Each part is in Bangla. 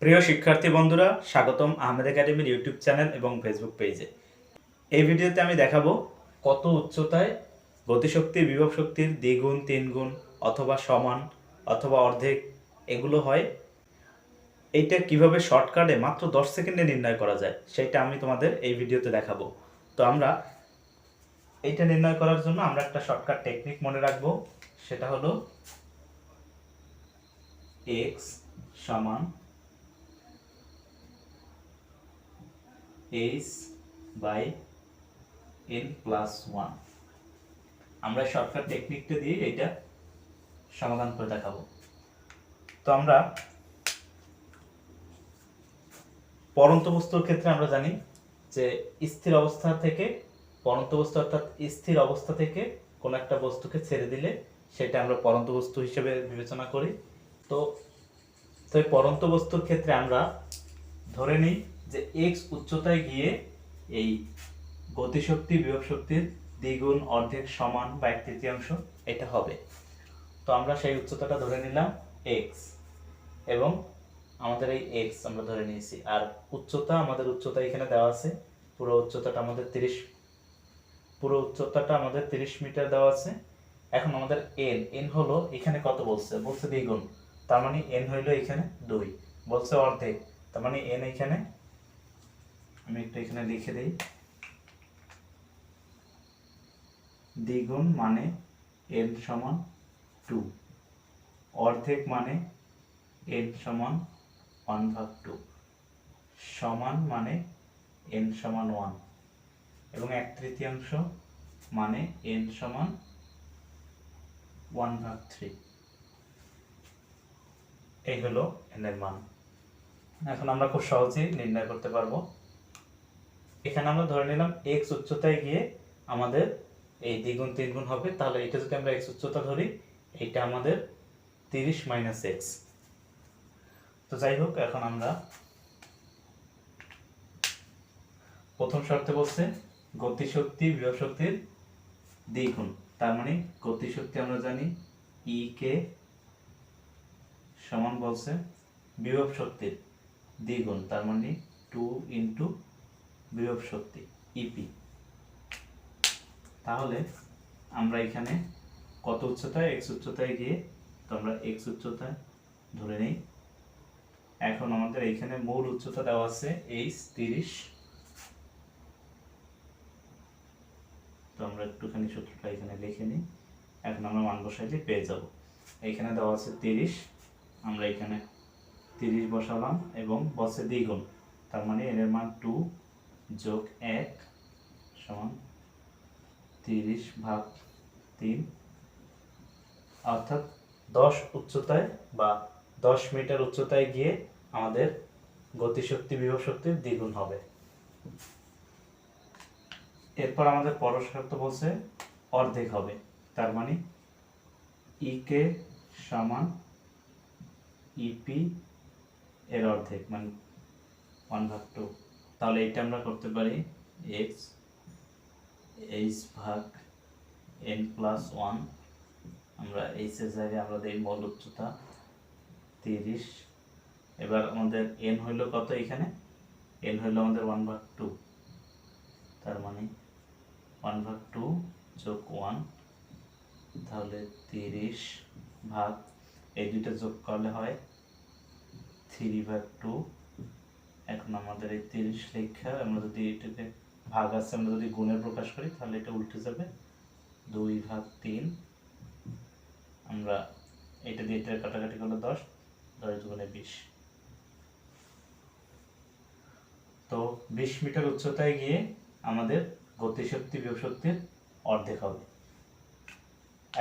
প্রিয় শিক্ষার্থী বন্ধুরা, স্বাগতম আহমেদ একাডেমির ইউটিউব চ্যানেল এবং ফেসবুক পেজে। এই ভিডিওতে আমি দেখাবো কত উচ্চতায় গতিশক্তি বিভব শক্তির দ্বিগুণ, তিনগুণ অথবা সমান অথবা অর্ধেক এগুলো হয়। এইটা কিভাবে শর্টকাটে মাত্র 10 সেকেন্ডে নির্ণয় করা যায় সেটা আমি তোমাদের এই ভিডিওতে দেখাবো। তো আমরা এইটা নির্ণয় করার জন্য আমরা একটা শর্টকাট টেকনিক মনে রাখবো, সেটা হলো x সমান h/n+1। আমরা শর্টকাট টেকনিকটা দিয়ে এটা সমাধান করে দেখাবো। তো আমরা পরন্ত বস্তুর ক্ষেত্রে আমরা জানি যে স্থির অবস্থা থেকে পরন্ত বস্তু অর্থাৎ স্থির অবস্থা থেকে কোনো একটা বস্তুকে ছেড়ে দিলে সেটা আমরা পরন্ত বস্তু হিসেবে বিবেচনা করি। তো এই পরন্ত বস্তুর ক্ষেত্রে আমরা ধরে নিই যে x উচ্চতায় গিয়ে এই গতিশক্তি বিভব শক্তির দ্বিগুণ, অর্ধেক, সমান বা 1/3 এটা হবে। তো আমরা সেই উচ্চতাটা ধরে নিলাম x এবং আমাদের এই x আমরা ধরে নিয়েছি, আর উচ্চতা আমাদের উচ্চতা এখানে দেওয়া আছে। পুরো উচ্চতাটা আমাদের 30 মিটার দেওয়া আছে। এখন আমাদের n হলো এখানে কত বলছে দ্বিগুণ, তার মানে n হইলো এখানে 2, বলছে অর্ধেক, তার মানে n এখানে আমি একটু এখানে লিখে দেই। দ্বিগুণ মানে n সমান 2, অর্ধেক মানে n সমান 1/2, সমান মানে n সমান 1 এবং 1/3 মানে n সমান 1/3। এই হলো n এর মান। এখন আমরা খুব সহজেই নির্ণয় করতে পারবো। এখানে আমরা ধরে নিলাম x উচ্চতায় গিয়ে আমাদের এই দ্বিগুণ তিনগুণ হবে, তাহলে এটা যদি আমরা x উচ্চতা ধরি এটা আমাদের 30 - x। তো যাই হোক, এখন আমরা প্রথম শর্তে বলছে গতিশক্তি বিভব শক্তির দ্বিগুণ, তার মানে গতিশক্তি আমরা জানি E কে সমান বলছে বিভব শক্তির দ্বিগুণ, তার মানে 2 × বিভব শক্তি EP। তাহলে আমরা এখানে কত উচ্চতায় x উচ্চতায় গিয়ে, তো আমরা x উচ্চতায় ধরে নেই। এখন আমাদের এখানে মূল উচ্চতা দেওয়া আছে h 30। তো আমরা একটুখানি সূত্রটা এখানে লিখে নিই। এখন আমরা মান বসাইলে পেয়ে যাব। এখানে দেওয়া আছে 30, আমরা এখানে 30 বসালাম এবং বসে দ্বিগুণ, তার মানে এর মান 2 + 1 সমান 30/3, অর্থাৎ 10 উচ্চতায় বা 10 মিটার উচ্চতায় গিয়ে আমাদের গতিশক্তি বিভব শক্তির দ্বিগুণ হবে। এরপর আমাদের পরের শর্ত বলছে অর্ধেক হবে, তার মানে E কে সমান EP এর অর্ধেক মানে 1/2। তাহলে এটা আমরা করতে পারি x h/n+1। আমরা h এর জায়গায় আমরা দেই মূল উচ্চতা 30। এবার আমাদের n হইল কত, এখানে n হইল আমাদের 1/2, তার মানে 1/2 + 1, তাহলে 30 ভাগ এই দুইটা যোগ করলে হয় 3/2। এখন আমাদের এই 30 লেখা আমরা যদি এটাকে ভাগ আছে আমরা যদি গুণে প্রকাশ করি তাহলে এটা উল্টে যাবে 2/3। আমরা এটা দিয়ে এটা কাটাকাটি করলে 10, 10 × 20। তো 20 মিটার উচ্চতায় গিয়ে আমাদের গতিশক্তি বিভব শক্তির অর্ধেক হবে।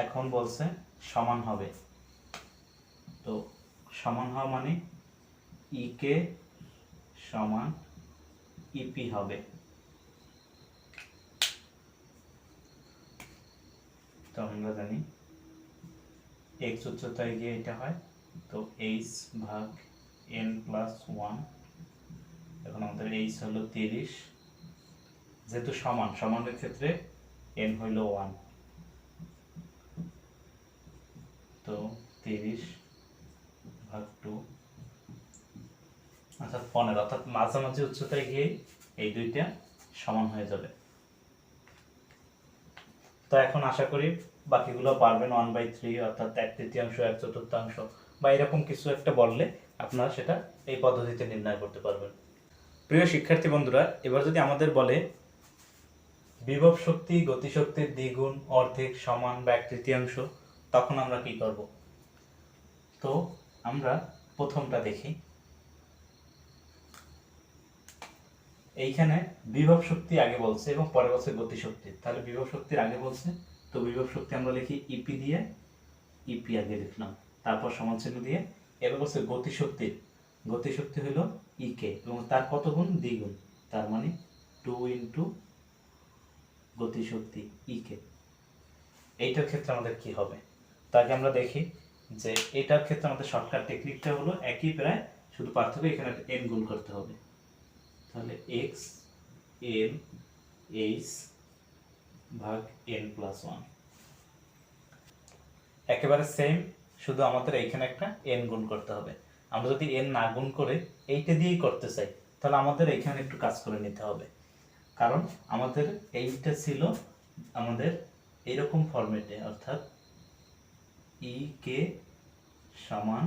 এখন বলছে সমান হবে, তো সমান হওয়া মানে E কে সমান EP হবে। তো আমরা জানি x উচ্চতায় গিয়ে এটা হয়, তো h/n+1। এখন আমাদের h হলো 30, যেহেতু সমানের ক্ষেত্রে n হইল 1, তো 30/2 অর্থাৎ 15, অর্থাৎ মাঝামাঝি উচ্চতায় গিয়ে এই দুইটা সমান হয়ে যাবে। তো এখন আশা করি বাকিগুলো পারবেন। 1/3 অর্থাৎ 1/3, 1/4 বা এরকম কিছু একটা বললে আপনারা সেটা এই পদ্ধতিতে নির্ণয় করতে পারবেন। প্রিয় শিক্ষার্থী বন্ধুরা, এবার যদি আমাদের বলে বিভব শক্তি গতিশক্তির দ্বিগুণ, অর্ধেক, সমান বা 1/3, তখন আমরা কি করব? তো আমরা প্রথমটা দেখি। এইখানে বিভব শক্তি আগে বলছে এবং পরে বলছে গতিশক্তি, তাহলে বিভব শক্তির আগে বলছে, তো বিভব শক্তি আমরা লিখি ইপি দিয়ে, ইপি আগে লিখলাম, তারপর সমান চিহ্ন দিয়ে। এবার বলছে গতিশক্তির, গতিশক্তি হলো ইকে এবং তার কত গুণ? দ্বিগুণ, তার মানে 2 ইন্টু গতিশক্তি ইকে। এইটার ক্ষেত্রে আমাদের কি হবে? তাকে আমরা দেখি যে এটার ক্ষেত্রে আমাদের শর্টকাট টেকনিকটা হলো একই প্রায়, শুধু পার্থক্য এখানে এন গুণ করতে হবে। তাহলে এক্স এন এইচ ভাগ এন প্লাস 1 একেবারে সেম, শুধু আমাদের এইখানে একটা এন গুণ করতে হবে। আমরা যদি এন না গুণ করে এইটা দিয়েই করতে চাই, তাহলে আমাদের এইখানে একটু কাজ করে নিতে হবে, কারণ আমাদের এইটা ছিল আমাদের এইরকম ফরম্যাটে, অর্থাৎ ই কে সমান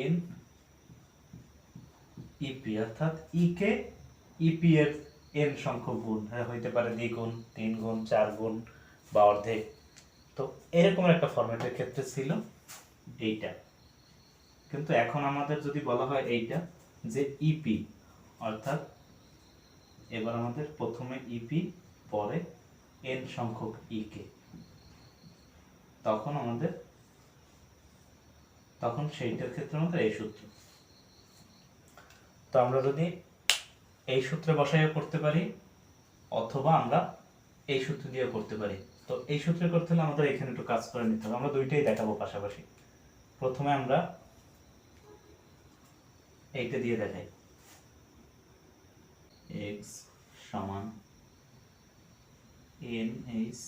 এন ইপি, অর্থাৎ ই কে ইপি এর এন সংখ্যক গুণ হইতে পারে দ্বিগুণ, 3 গুণ, 4 গুণ বা অর্ধেক। তো এরকম একটা ফরম্যাটের ক্ষেত্রে ছিল এইটা, কিন্তু এখন আমাদের যদি বলা হয় এইটা যে ইপি, অর্থাৎ এবার আমাদের প্রথমে ইপি পরে এন সংখ্যক ইকে, তখন সেইটার ক্ষেত্রে আমাদের এই সূত্র। তো আমরা যদি এই সূত্রে বসাইয়া করতে পারি, অথবা আমরা এই সূত্র দিয়ে করতে পারি। তো এই সূত্রে করতে হলে আমাদের এখানে একটু কাজ করে নিতে হবে, আমরা দুইটাই দেখাবো পাশাপাশি। প্রথমে আমরা এইটা দিয়ে দেখাই, এক্স সমান এন এইচ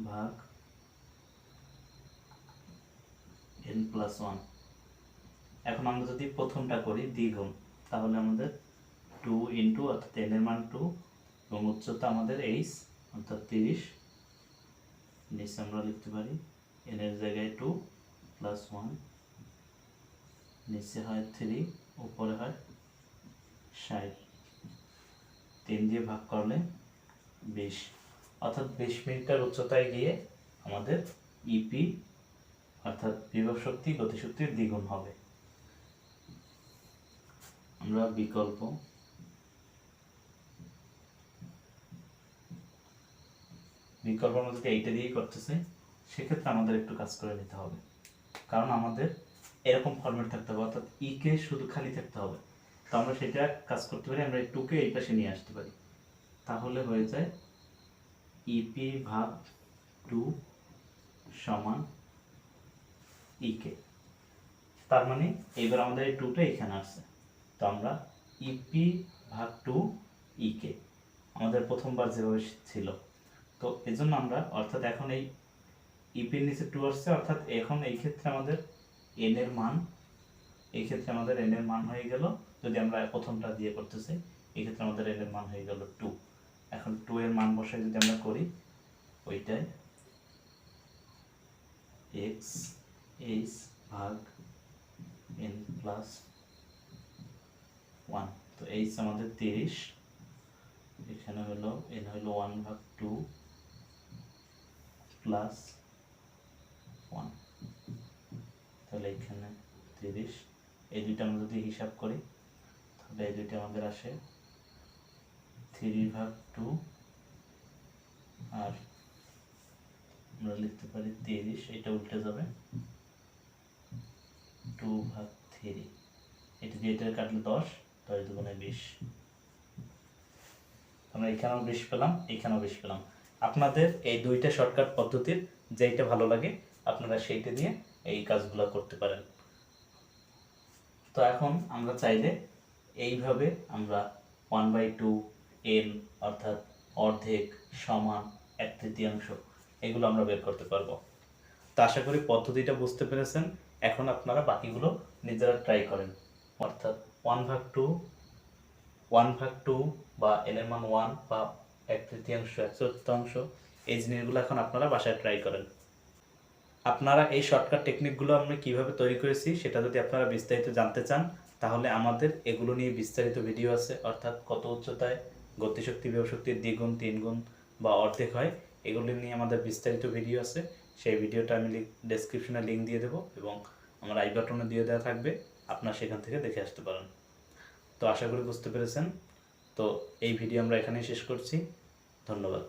ভাগ এন প্লাস 1। এখন আমরা যদি প্রথমটা করি দ্বিগুণ, তাহলে আমাদের 2 ইন্টু, অর্থাৎ এন এর মান 2 এবং উচ্চতা আমাদের এইচ অর্থাৎ 30, নিচে আমরা লিখতে পারি এন এর জায়গায় 2 প্লাস 1, নিচে হয় 3, উপরে হয় 60, 3 দিয়ে ভাগ করলে 20, অর্থাৎ 20 মিটার উচ্চতায় গিয়ে আমাদের ইপি অর্থাৎ বিভব শক্তি গতিশক্তির দ্বিগুণ হবে। আমরা বিকল্প আমরা যদি এইটা দিয়েই করতে চাই, সেক্ষেত্রে আমাদের একটু কাজ করে নিতে হবে, কারণ আমাদের এরকম ফরম্যাট থাকতে হবে, অর্থাৎ ই কে শুধু খালি থাকতে হবে। তো আমরা সেটা কাজ করতে পারি, আমরা এই 2 কে এই পাশে নিয়ে আসতে পারি, তাহলে হয়ে যায় ইপি ভাগ 2 সমান ইকে। তার মানে এবার আমাদের এই 2টা এখানে আসছে, তো আমরা ইপি ভাগ 2 ইকে আমাদের প্রথমবার যেভাবে ছিল, তো এজন্য আমরা, অর্থাৎ এখন এই ইপির নিচে 2 আসছে, অর্থাৎ এখন এই ক্ষেত্রে আমাদের এন এর মান, এই ক্ষেত্রে আমাদের এন এর মান হয়ে গেল, যদি আমরা প্রথমটা দিয়ে করতে চাই, এই ক্ষেত্রে আমাদের এন এর মান হয়ে গেল 2। এখন 2 এর মান বসাই যদি আমরা করি, ওইটাই এক্স এইচ ভাগ এন প্লাস 1। তো এইচ আমাদের 30, এখানে হলো এন হলো 1 ভাগ 2 প্লাস 1, তাহলে এখানে 30, এই দুইটা আমরা যদি হিসাব করি, তাহলে এই দুইটা আমাদের আসে 3 ভাগ 2, আর আমরা লিখতে পারি 30, এটা উল্টে যাবে 2 ভাগ 3, এটা দিয়ে এটা কাটলে 10, 10 দুগুণে 20, আমরা এখানেও 20 পেলাম, এখানেও 20 পেলাম। আপনাদের এই দুইটা শর্টকাট পদ্ধতির যেইটা ভালো লাগে আপনারা সেইটা দিয়ে এই কাজগুলো করতে পারেন। তো এখন আমরা চাইলে এইভাবে আমরা 1/2 এন অর্থাৎ অর্ধেক, সমান, 1/3 এগুলো আমরা বের করতে পারবো। তো আশা করি পদ্ধতিটা বুঝতে পেরেছেন। এখন আপনারা বাকিগুলো নিজেরা ট্রাই করেন, অর্থাৎ 1/2 বা n এর মান 1 বা 1/3 1/4 এই জিনিসগুলো এখন আপনারা বাসায় ট্রাই করেন। আপনারা এই শর্টকাট টেকনিকগুলো আমরা কিভাবে তৈরি করেছি সেটা যদি আপনারা বিস্তারিত জানতে চান, তাহলে আমাদের এগুলো নিয়ে বিস্তারিত ভিডিও আছে, অর্থাৎ কত উচ্চতায় গতিশক্তি বিভবশক্তির দ্বিগুণ, 3 গুণ বা অর্ধেক হয়, এগুলো নিয়ে আমাদের বিস্তারিত ভিডিও আছে। সেই ভিডিওটা আমি ডেসক্রিপশনে লিঙ্ক দিয়ে দেবো এবং আমার আই বাটনে দিয়ে দেওয়া থাকবে, আপনারা সেখান থেকে দেখে আসতে পারেন। তো আশা করি বুঝতে পেরেছেন। তো এই ভিডিও আমরা এখানেই শেষ করছি। ধন্যবাদ।